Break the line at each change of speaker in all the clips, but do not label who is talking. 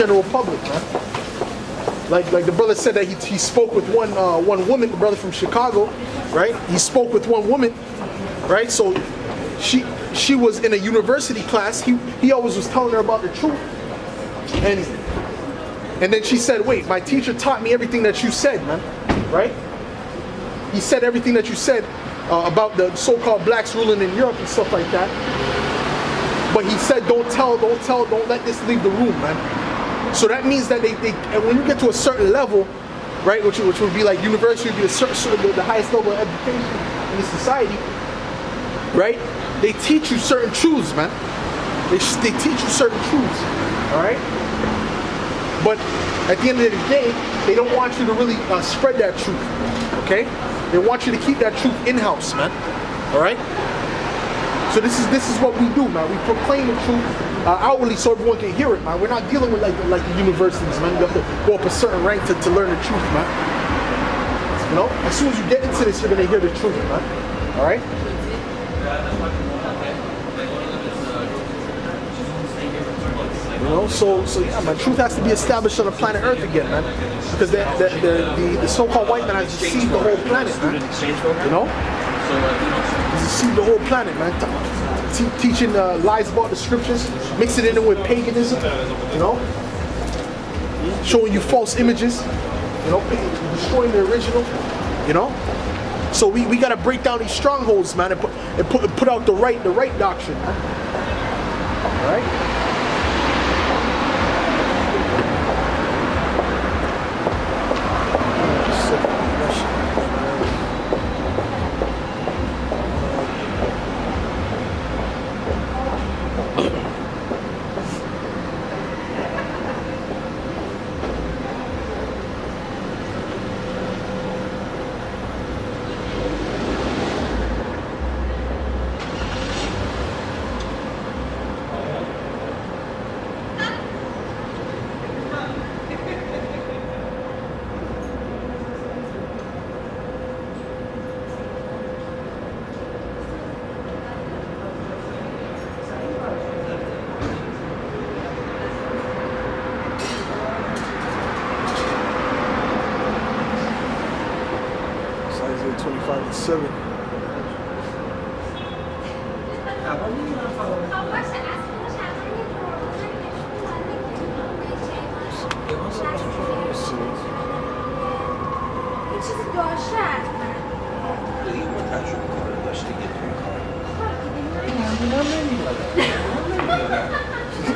general public, man. Like the brother said that he spoke with one woman, the brother from Chicago, right? He spoke with one woman, right? So she was in a university class. He always was telling her about the truth, and then she said, "Wait, my teacher taught me everything that you said, man, right? He said everything that you said about the so-called blacks ruling in Europe and stuff like that. But he said, don't let this leave the room, man." So that means that they and when you get to a certain level, right, which would be like university, would be the highest level of education in the society, right? They teach you certain truths, man. They teach you certain truths, all right? But at the end of the day, they don't want you to really spread that truth, okay? They want you to keep that truth in-house, man, all right? So this is what we do, man. We proclaim the truth outwardly so everyone can hear it, man. We're not dealing with like the universities, man. You have to go up a certain rank to learn the truth, man. You know, as soon as you get into this, you're gonna hear the truth, man. All right. You know, so yeah, man. Truth has to be established on the planet Earth again, man. Because the so-called white man has deceived the whole planet, man. You know. He's deceived the whole planet, man. Teaching lies about the scriptures, mixing it in with paganism, you know, showing you false images, you know, destroying the original, you know. So we gotta break down these strongholds, man, and put out the right doctrine, man. All right.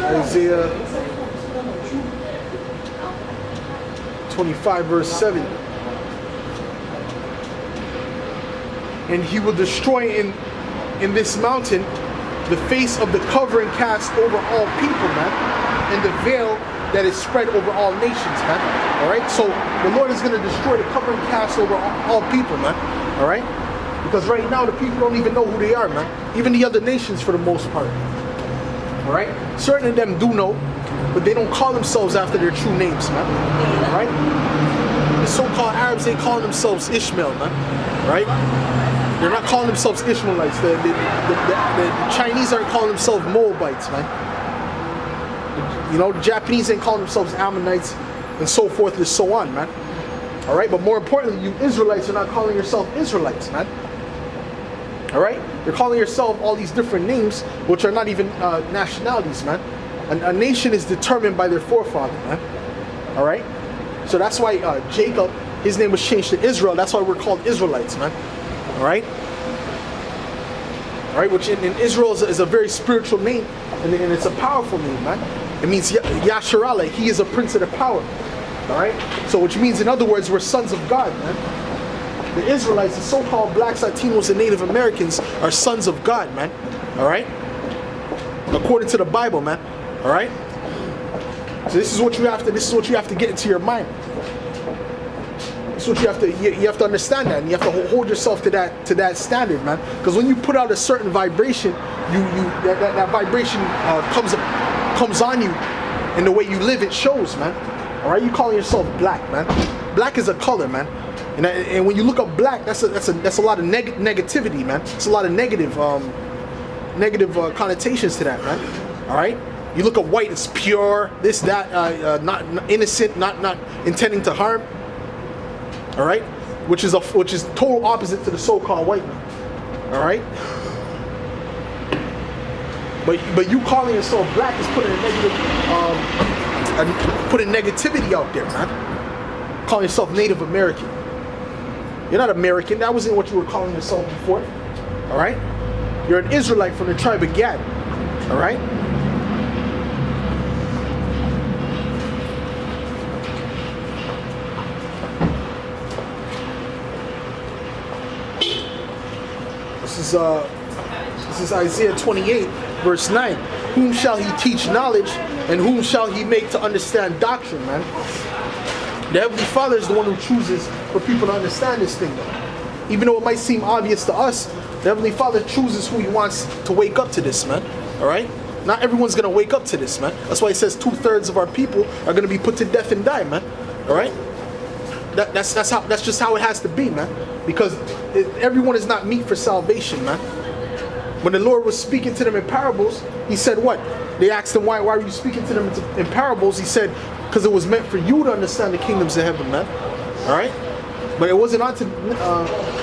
Isaiah 25 verse 7. And he will destroy in this mountain the face of the covering cast over all people, man, and the veil that is spread over all nations, man. All right, so the Lord is going to destroy the covering cast over all people, man. All right, because right now the people don't even know who they are, man. Even the other nations, for the most part. All right, certain of them do know, but they don't call themselves after their true names, man. All right, the so-called Arabs ain't calling themselves Ishmael, man. Right? They're not calling themselves Ishmaelites. The Chinese aren't calling themselves Moabites, man. You know, the Japanese ain't calling themselves Ammonites, and so forth and so on, man. All right, but more importantly, you Israelites are not calling yourself Israelites, man. All right, you're calling yourself all these different names, which are not even nationalities, man. A nation is determined by their forefather, man. All right, so that's why Jacob, his name was changed to Israel. That's why we're called Israelites, man. All right, which in Israel is a very spiritual name, and it's a powerful name, man. It means Yasharallah, he is a prince of the power. All right, so which means, in other words, we're sons of God, man. The Israelites, the so-called blacks, Latinos, and Native Americans are sons of God, man. All right, according to the Bible, man. All right, so this is what you have to get into your mind. This is what you have to understand that, and you have to hold yourself to that standard, man. Because when you put out a certain vibration, that vibration comes on you, and the way you live, it shows, man. All right, you calling yourself black, man. Black is a color, man. And when you look up black, that's a lot of negativity, man. It's a lot of negative connotations to that, man. All right. You look at white, it's pure, this, that, not innocent, not intending to harm. All right, which is total opposite to the so-called white man. All right, but you calling yourself black is putting a negative, putting negativity out there, man. Calling yourself Native American. You're not American. That wasn't what you were calling yourself before. All right, you're an Israelite from the tribe of Gad. All right. This is Isaiah 28, verse 9. Whom shall he teach knowledge, and whom shall he make to understand doctrine, man? The Heavenly Father is the one who chooses for people to understand this thing, though. Even though it might seem obvious to us, the Heavenly Father chooses who he wants to wake up to this, man. All right? Not everyone's going to wake up to this, man. That's why he says 2/3 of our people are going to be put to death and die, man. All right? That's just how it has to be, man. Because everyone is not meet for salvation, man. When the Lord was speaking to them in parables, he said what? They asked him, why are you speaking to them in parables? He said, because it was meant for you to understand the kingdoms of heaven, man. All right? But it wasn't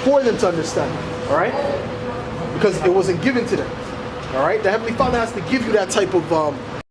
for them to understand, all right? Because it wasn't given to them, all right? The Heavenly Father has to give you that type of